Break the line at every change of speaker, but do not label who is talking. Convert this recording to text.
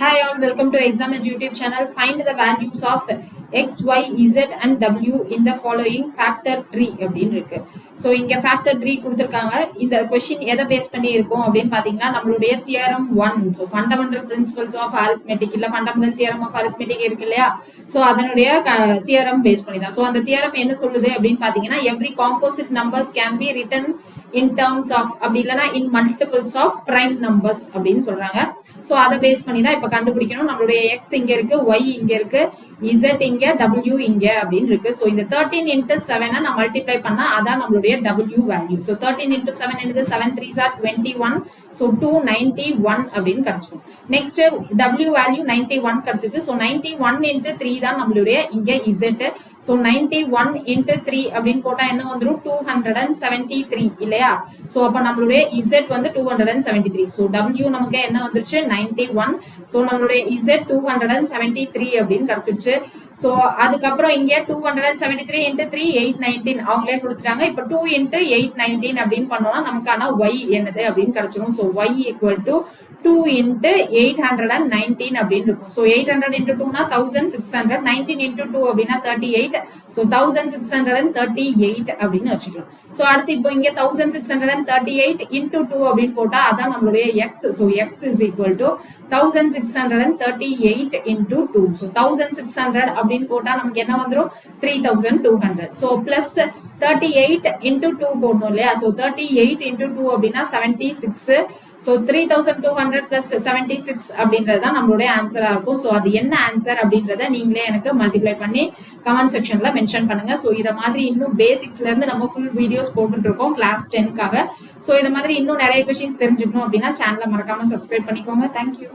Hi all, welcome to Examage YouTube channel. Find the values of x, y, z and w in the following factor tree அப்படின்னு இருக்கு. So இங்க factor tree கொடுத்துருக்காங்க. இந்த question எதை base பண்ணி இருக்கும் அப்படின்னு பாத்தீங்கன்னா நம்மளுடைய theorem 1. So fundamental principles of arithmetic இல்ல ஃபண்டமெண்டல் தியரம் ஆஃப் அரித்மெட்டிக் இருக்கு இல்லையா? ஸோ அதனுடைய தியரம் பேஸ் பண்ணி தான். ஸோ அந்த தியரம் என்ன சொல்லுது அப்படின்னு பாத்தீங்கன்னா every composite numbers can be written in terms of அப்படி இல்லைன்னா in multiples of prime numbers அப்படின்னு சொல்றாங்க. ஸோ அதை பேஸ் பண்ணி தான் இப்போ கண்டுபிடிக்கணும். நம்மளுடைய எக்ஸ் இங்க இருக்கு, ஒய் இங்க இருக்கு, இசட் இங்க, டபிள்யூ இங்க அப்படின்னு இருக்கு. ஸோ இந்த 13 into 7 நான் மல்டிப்ளை பண்ணா அதான் நம்மளுடைய டபிள்யூ வேல்யூ. ஸோ 13 into 7 என்னது 7 3s are 21. ஸோ 291 அப்படின்னு கிடைச்சிடும். நெக்ஸ்ட் டபிள்யூ வேல்யூ 91 கிடைச்சிச்சு. ஸோ 91 into 3 தான் நம்மளுடைய இங்க இசட். ஸோ 91 into 3 அப்படின்னு போட்டா என்ன வந்துடும் 273 இல்லையா? ஸோ அப்ப நம்மளுடைய இசட் வந்து 273. ஸோ டபிள்யூ நமக்கு என்ன வந்துருச்சு 91. ஸோ நம்மளுடைய இசட் 273 அப்படின்னு கிடைச்சிருச்சு. ஸோ அதுக்கப்புறம் இங்க 273 into 3 819 அவங்களே கொடுத்துட்டாங்க. இப்போ 2 into 819 அப்படின்னு பண்ணோம்னா நமக்கான y என்னது அப்படின்னு கிடைச்சிடும். So y equal to 2 into 819 அப்படின்னு இருக்கும். ஸோ 800 into 2 1600, 19 into 2 அப்படின்னா 38. ஸோ 1638 அப்படின்னு வச்சுக்கலாம். ஸோ அடுத்து இப்போ இங்க 1638 into 2 அப்படின்னு போட்டா அதான் நம்மளுடைய X. So X is equal to 1638 into 2. So 1600 அப்படின்னு போட்டா நமக்கு என்ன வந்துடும் 3200. ஸோ பிளஸ் 38 into 2 போடணும் இல்லையா? ஸோ 38 into 2 அப்படின்னா 76. ஸோ 3200 பிளஸ் 76 அப்படின்றது தான் நம்மளுடைய ஆன்சரா இருக்கும். ஸோ அது என்ன ஆன்சர் அப்படின்றத நீங்களே எனக்கு மல்டிப்ளை பண்ணி கமெண்ட் செக்ஷன்ல மென்ஷன் பண்ணுங்க. ஸோ இதை மாதிரி இன்னும் பேசிக்ஸ்ல இருந்து நம்ம ஃபுல் வீடியோஸ் போட்டுட்டு இருக்கோம் கிளாஸ் 10க்காக. ஸோ இதை மாதிரி இன்னும் நிறைய கொஸ்டின்ஸ் தெரிஞ்சுக்கணும் அப்படின்னா சேனலை மறக்காம சப்ஸ்கிரைப் பண்ணிக்கோங்க. தேங்க்யூ.